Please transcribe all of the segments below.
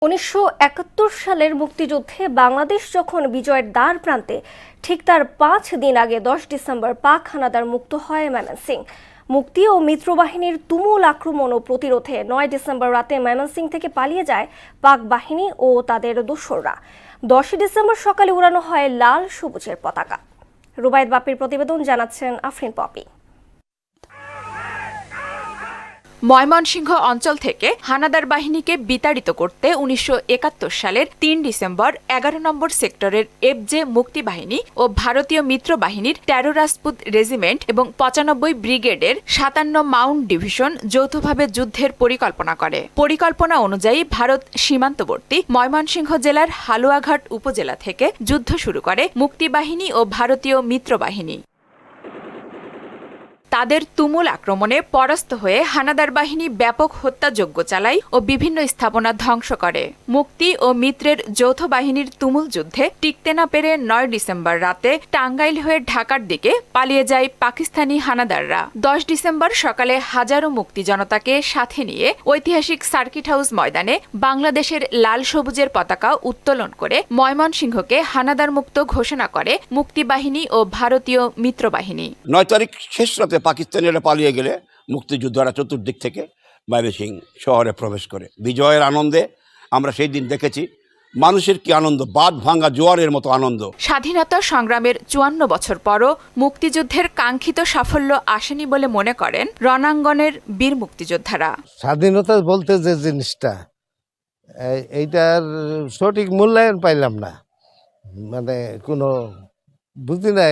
১৯৭১ সালের মুক্তিযুদ্ধে বাংলাদেশ যখন বিজয়ের দ্বার প্রান্তে, ঠিক তার ৫ দিন আগে ১০ ডিসেম্বর পাক হানাদার মুক্ত হয় ময়মনসিংহ। মুক্তি ও মিত্রবাহিনীর তুমুল আক্রমণ ও প্রতিরোধে ৯ ডিসেম্বর রাতে ময়মনসিংহ থেকে পালিয়ে যায় পাক বাহিনী ও তাদের দোসররা। ১০ ডিসেম্বর সকালে উড়ানো হয় লাল সবুজের পতাকা। রুবায়েত বাপির প্রতিবেদন, জানাচ্ছেন আফরিন পপি। ময়মনসিংহ অঞ্চল থেকে হানাদার বাহিনীকে বিতাড়িত করতে ১৯৭১ সালের ৩ ডিসেম্বর ১১ নম্বর সেক্টরের এফজে মুক্তি বাহিনী ও ভারতীয় মিত্র বাহিনীর ১৩ রাজপুত রেজিমেন্ট এবং ৯৫ ব্রিগেডের ৫৭ মাউন্ট ডিভিশন যৌথভাবে যুদ্ধের পরিকল্পনা করে। পরিকল্পনা অনুযায়ী ভারত সীমান্তবর্তী ময়মনসিংহ জেলার হালুয়াঘাট উপজেলা থেকে যুদ্ধ শুরু করে মুক্তি বাহিনী ও ভারতীয় মিত্র বাহিনী। তাদের তুমুল আক্রমণে পরাস্ত হয়ে হানাদার বাহিনী ব্যাপক হত্যাযজ্ঞ চালায় ও বিভিন্ন স্থাপনা ধ্বংস করে। মুক্তি ও মিত্রের যৌথ বাহিনীর তুমুল যুদ্ধে টিকতে না পেরে ৯ ডিসেম্বর রাতে টাঙ্গাইল হয়ে ঢাকার দিকে পালিয়ে যায় পাকিস্তানি হানাদাররা। ১০ ডিসেম্বর সকালে হাজারো মুক্তি জনতাকে সাথে নিয়ে ঐতিহাসিক সার্কিট হাউস ময়দানে বাংলাদেশের লাল সবুজের পতাকা উত্তোলন করে ময়মনসিংহকে হানাদার মুক্ত ঘোষণা করে মুক্তি বাহিনী ও ভারতীয় মিত্র বাহিনী। ৯ তারিখ শেষ রাতে পাকিস্তানিরা পালিয়ে গেলে মুক্তিযোদ্ধারা চতুর্দিক থেকে ময়মনসিংহ শহরে প্রবেশ করে। বিজয়ের আনন্দে আমরা সেই দিন দেখেছি মানুষের কি আনন্দ, বাঁধ ভাঙা জোয়ারের মতো আনন্দ। স্বাধীনতা সংগ্রামের ৫৪ বছর পরও মুক্তিযুদ্ধের কাঙ্ক্ষিত সাফল্য আসেনি বলে মনে করেন রণাঙ্গনের বীর মুক্তিযোদ্ধারা। স্বাধীনতা বলতে যে জিনিসটা, এইটার সঠিক মূল্যায়ন পাইলাম না, মানে কোনো বুঝি না।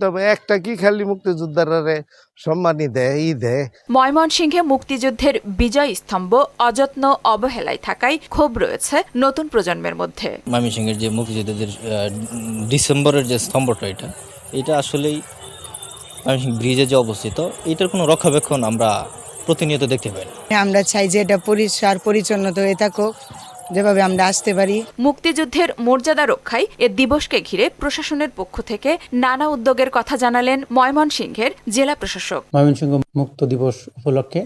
তবে একটা কি খালি মুক্তিযোদ্ধারা সম্মানই দেয়। ময়মনসিংহে মুক্তিযুদ্ধের বিজয় স্তম্ভ অযত্ন অবহেলায় থাকায় ক্ষোভ রয়েছে নতুন প্রজন্মের মধ্যে। ময়মনসিংহের যে মুক্তিযোদ্ধাদের ডিসেম্বরের যে স্তম্ভটা, এটা আসলেই ময়মনসিংহ ব্রিজে যে অবস্থিত, এটার কোনো রক্ষণাবেক্ষণ আমরা প্রতিনিয়ত দেখতে পাই। আমরা চাই যে এটা পরিষ্কার পরিচ্ছন্নতা হয়ে থাকুক, যেভাবে আমরা আসতে পারি। মুক্তিযুদ্ধের মর্যাদা রক্ষায় এ দিবসকে ঘিরে প্রশাসনের পক্ষ থেকে নানা উদ্যোগের কথা জানালেন ময়মনসিংহের জেলা প্রশাসক। ময়মনসিংহ মুক্ত দিবস উপলক্ষে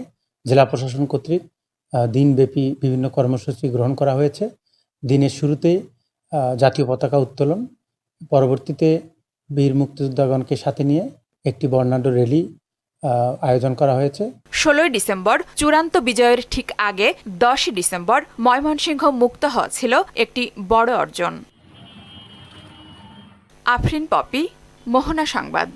জেলা প্রশাসন কর্তৃক দিনব্যাপী বিভিন্ন কর্মসূচি গ্রহণ করা হয়েছে। দিনের শুরুতে জাতীয় পতাকা উত্তোলন, পরবর্তীতে বীর মুক্তিযোদ্ধাগণকে সাথে নিয়ে একটি বর্ণাঢ্য র্যালি আয়োজন করা হয়েছে। ১৬ ডিসেম্বর চূড়ান্ত বিজয়ের ঠিক আগে ১০ ডিসেম্বর ময়মনসিংহ মুক্ত হওয়া ছিল একটি বড় অর্জন। আফরিন পপি, মোহনা সংবাদ।